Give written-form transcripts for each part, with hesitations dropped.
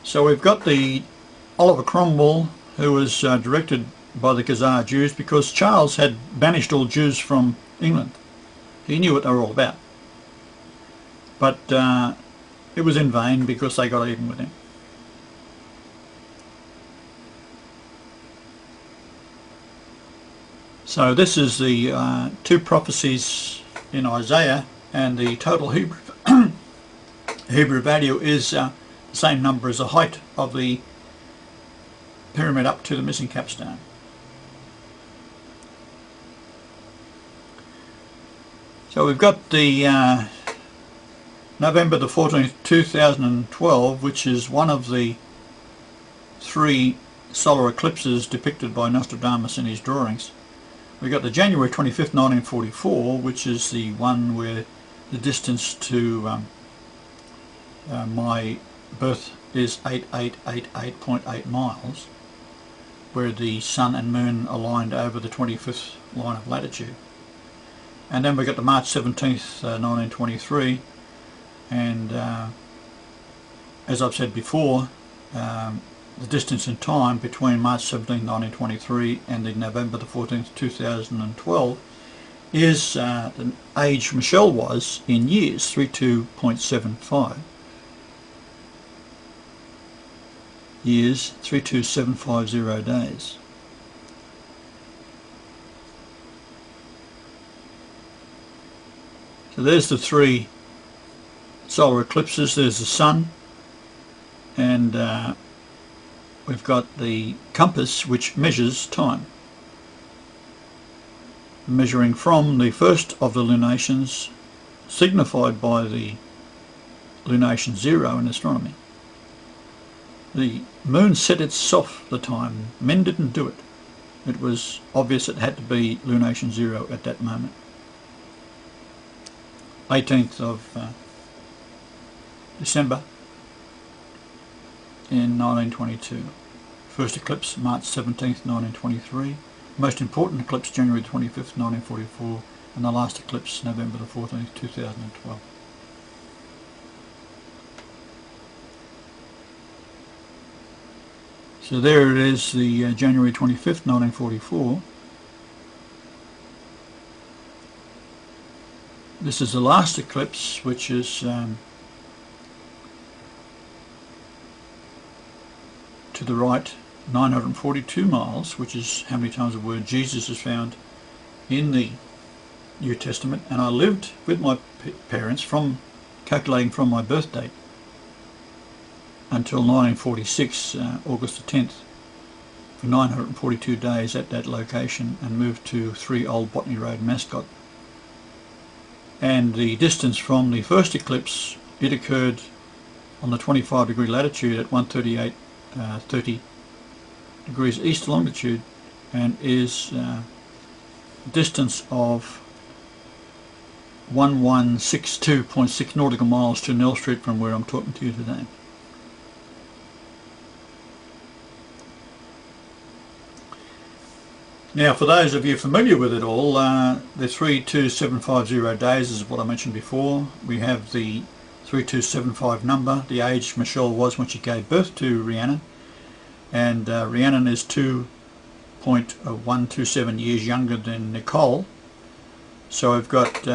So we've got the Oliver Cromwell, who was directed by the Khazar Jews because Charles had banished all Jews from England. He knew what they were all about. But it was in vain because they got even with him. So this is the two prophecies in Isaiah, and the total Hebrew Hebrew value is the same number as the height of the pyramid up to the missing capstone. So we've got the November the 14th 2012, which is one of the three solar eclipses depicted by Nostradamus in his drawings. We've got the January 25th 1944, which is the one where the distance to my birth is 8888.8 miles, where the sun and moon aligned over the 25th line of latitude. And then we got the March 17th 1923, and as I've said before, the distance in time between March 17, 1923 and the November the 14th 2012 is the age Michelle was in years, 32.75 years, 32750 days. So there's the three solar eclipses. There's the sun, and we've got the compass, which measures time, measuring from the first of the lunations, signified by the lunation 0 in astronomy. The moon set itself the time. Men didn't do it. It was obvious it had to be lunation 0 at that moment. 18th of December in 1922. First eclipse March 17th 1923. Most important eclipse January 25th 1944, and the last eclipse November the 14th 2012. So there it is, the January 25th 1944. This is the last eclipse, which is to the right 942 miles, which is how many times the word Jesus is found in the New Testament. And I lived with my parents, from calculating from my birth date, until 1946, August the 10th, for 942 days at that location, and moved to 3 Old Botany Road, Mascot. And the distance from the first eclipse, it occurred on the 25-degree latitude at 138.30 degrees east longitude, and is distance of 1162.6 nautical miles to Nell Street from where I'm talking to you today. Now, for those of you familiar with it all, the 32750 days is what I mentioned before. We have the 3275 number, the age Michelle was when she gave birth to Rhiannon, and Rhiannon is 2.127 years younger than Nicole. So we've got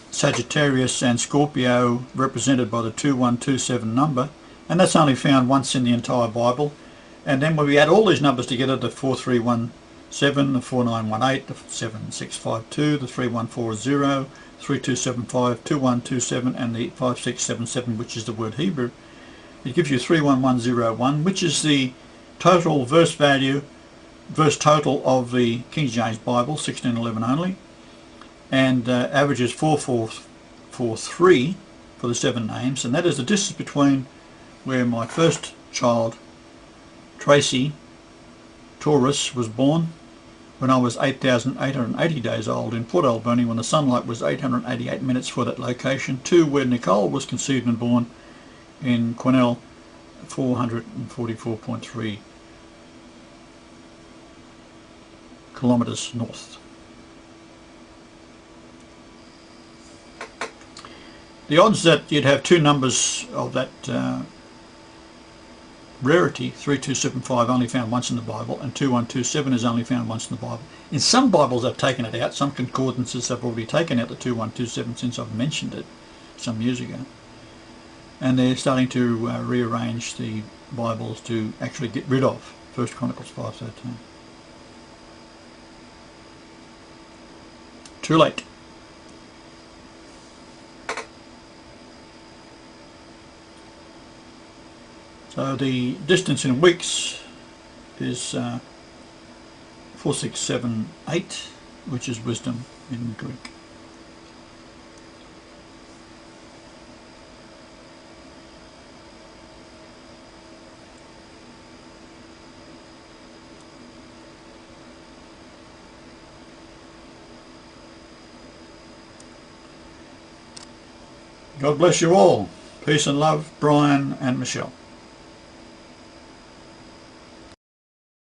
Sagittarius and Scorpio represented by the 2127 number, and that's only found once in the entire Bible. And then when we add all these numbers together, the 4317, the 4918, the 7652, the 3140, 3275, 2127, and the 5677, which is the word Hebrew, it gives you 31101, which is the total verse total of the King James Bible, 1611 only, and averages 4443 for the 7 names, and that is the distance between where my first child, Tracy Taurus, was born when I was 8,880 days old in Port Alberni, when the sunlight was 888 minutes for that location, to where Nicole was conceived and born in Quesnel, 444.3 kilometres north. The odds that you'd have two numbers of that rarity, 3275 only found once in the Bible, and 2127 is only found once in the Bible. In some Bibles they've taken it out, some concordances have already taken out the 2127 since I've mentioned it some years ago. And they're starting to rearrange the Bibles to actually get rid of 1 Chronicles 5:13. Too late. So the distance in weeks is 4678, which is wisdom in Greek. God bless you all. Peace and love, Brian and Michelle.